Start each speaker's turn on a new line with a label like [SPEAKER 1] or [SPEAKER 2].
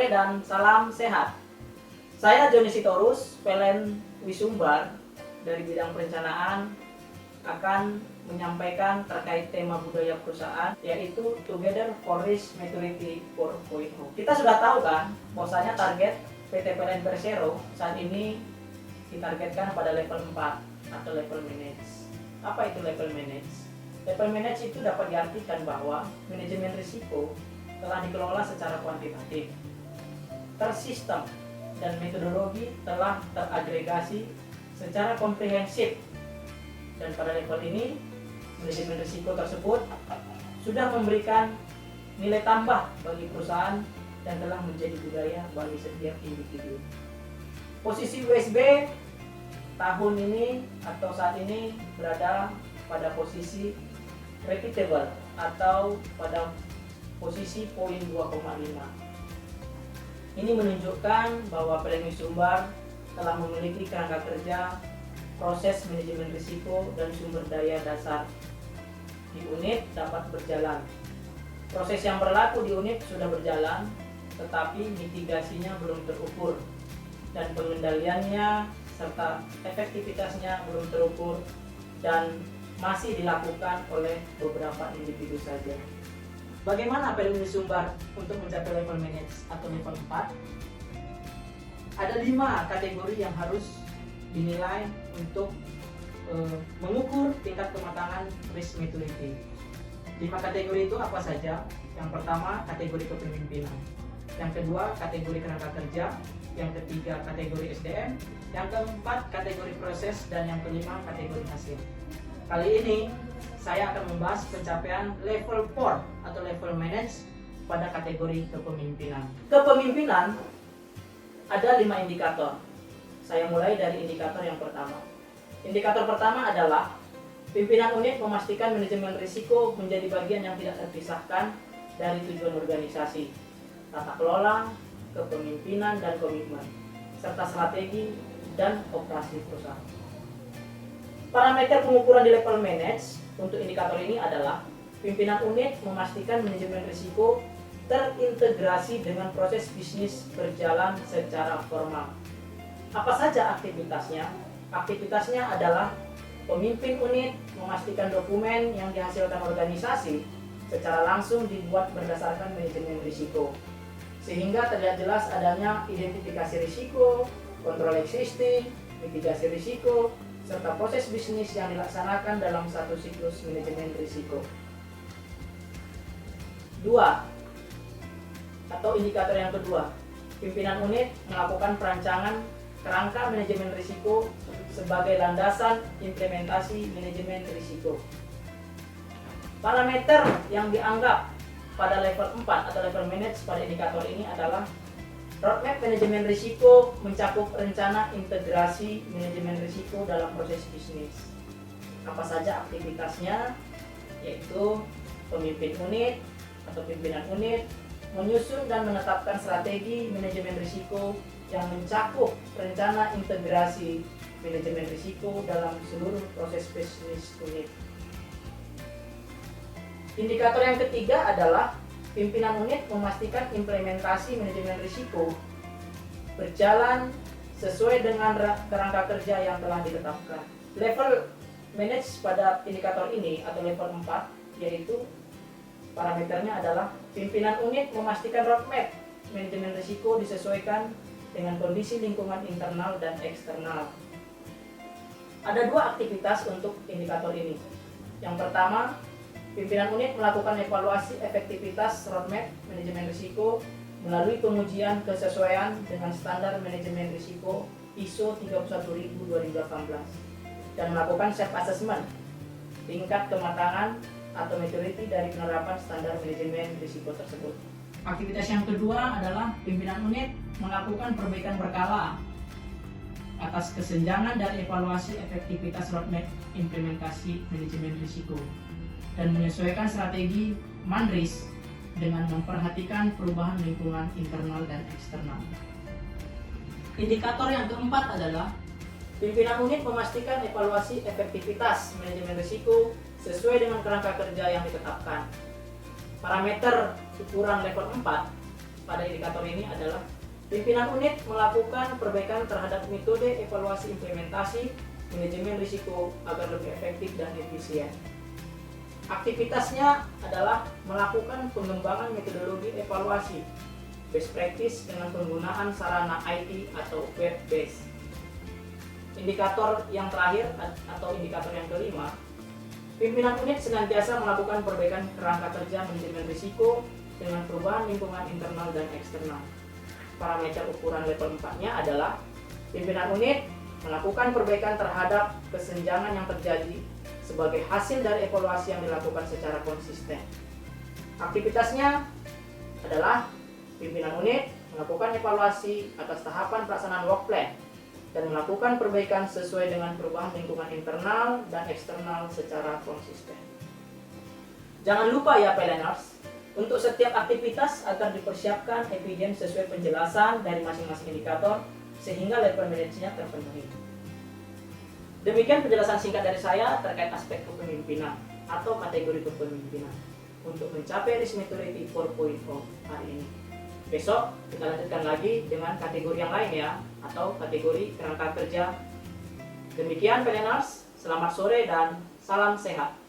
[SPEAKER 1] sore dan salam sehat. Saya Joni Sitorus, PLN Wisumbar dari bidang perencanaan akan menyampaikan terkait tema budaya perusahaan, yaitu Together for Risk Maturity 4.0. Kita sudah tahu kan, bahwasanya target PT PLN Persero saat ini ditargetkan pada level 4 atau level manage. Apa itu level manage? Level manage itu dapat diartikan bahwa manajemen risiko telah dikelola secara kuantitatif, tersistem, dan metodologi telah teragregasi secara komprehensif. Dan pada level ini, manajemen risiko tersebut sudah memberikan nilai tambah bagi perusahaan dan telah menjadi budaya bagi setiap individu. Posisi USB tahun ini atau saat ini berada pada posisi repeatable atau pada posisi poin 2,5. Ini menunjukkan bahwa PLN Wisumbar telah memiliki kerangka kerja, proses manajemen risiko, dan sumber daya dasar di unit dapat berjalan. Proses yang berlaku di unit sudah berjalan, tetapi mitigasinya belum terukur dan pengendaliannya serta efektivitasnya belum terukur dan masih dilakukan oleh beberapa individu saja. Bagaimana PLN Wisumbar untuk mencapai level manage atau level 4? Ada 5 kategori yang harus dinilai untuk mengukur tingkat kematangan risk maturity. 5 kategori itu apa saja? Yang pertama, kategori kepemimpinan. Yang kedua, kategori kerangka kerja. Yang ketiga, kategori SDM. Yang keempat, kategori proses. Dan yang kelima, kategori hasil. Kali ini saya akan membahas pencapaian level 4 atau level manage pada kategori kepemimpinan. Kepemimpinan ada 5 indikator. Saya mulai dari indikator yang pertama. Indikator pertama adalah pimpinan unit memastikan manajemen risiko menjadi bagian yang tidak terpisahkan dari tujuan organisasi, tata kelola, kepemimpinan dan komitmen, serta strategi dan operasi perusahaan. Parameter pengukuran di level manage untuk indikator ini adalah pimpinan unit memastikan manajemen risiko terintegrasi dengan proses bisnis berjalan secara formal. Apa saja aktivitasnya? Aktivitasnya adalah pemimpin unit memastikan dokumen yang dihasilkan organisasi secara langsung dibuat berdasarkan manajemen risiko, sehingga terlihat jelas adanya identifikasi risiko, kontrol existing, mitigasi risiko, serta proses bisnis yang dilaksanakan dalam satu siklus manajemen risiko. 2. Atau indikator yang kedua, pimpinan unit melakukan perancangan kerangka manajemen risiko sebagai landasan implementasi manajemen risiko. Parameter yang dianggap pada level 4 atau level manage pada indikator ini adalah roadmap manajemen risiko mencakup rencana integrasi manajemen risiko dalam proses bisnis. Apa saja aktivitasnya? Yaitu pemimpin unit atau pimpinan unit menyusun dan menetapkan strategi manajemen risiko yang mencakup rencana integrasi manajemen risiko dalam seluruh proses bisnis unit. Indikator yang ketiga adalah pimpinan unit memastikan implementasi manajemen risiko berjalan sesuai dengan kerangka kerja yang telah ditetapkan. Level manage pada indikator ini atau level 4 yaitu parameternya adalah pimpinan unit memastikan roadmap manajemen risiko disesuaikan dengan kondisi lingkungan internal dan eksternal. Ada 2 aktivitas untuk indikator ini. Yang pertama, pimpinan unit melakukan evaluasi efektivitas roadmap manajemen risiko melalui pengujian kesesuaian dengan standar manajemen risiko ISO 31000-2018 dan melakukan self assessment tingkat kematangan atau maturity dari penerapan standar manajemen risiko tersebut. Aktivitas yang kedua adalah pimpinan unit melakukan perbaikan berkala atas kesenjangan dari evaluasi efektivitas roadmap implementasi manajemen risiko dan menyesuaikan strategi MANRIS dengan memperhatikan perubahan lingkungan internal dan eksternal. Indikator yang keempat adalah pimpinan unit memastikan evaluasi efektivitas manajemen risiko sesuai dengan kerangka kerja yang ditetapkan. Parameter ukuran level 4 pada indikator ini adalah pimpinan unit melakukan perbaikan terhadap metode evaluasi implementasi manajemen risiko agar lebih efektif dan efisien. Aktivitasnya adalah melakukan pengembangan metodologi evaluasi best practice dengan penggunaan sarana IT atau web based. Indikator yang terakhir atau indikator yang kelima, pimpinan unit senantiasa melakukan perbaikan kerangka kerja manajemen risiko dengan perubahan lingkungan internal dan eksternal. Parameter ukuran level 4-nya adalah pimpinan unit melakukan perbaikan terhadap kesenjangan yang terjadi sebagai hasil dari evaluasi yang dilakukan secara konsisten. Aktivitasnya adalah pimpinan unit melakukan evaluasi atas tahapan pelaksanaan work plan dan melakukan perbaikan sesuai dengan perubahan lingkungan internal dan eksternal secara konsisten. Jangan lupa ya PLNers, untuk setiap aktivitas akan dipersiapkan evidence sesuai penjelasan dari masing-masing indikator sehingga level managenya terpenuhi. Demikian penjelasan singkat dari saya terkait aspek kepemimpinan atau kategori kepemimpinan untuk mencapai risk maturity 4.0 hari ini. Besok kita lanjutkan lagi dengan kategori yang lain ya, atau kategori kerangka kerja. Demikian PLNers, selamat sore dan salam sehat.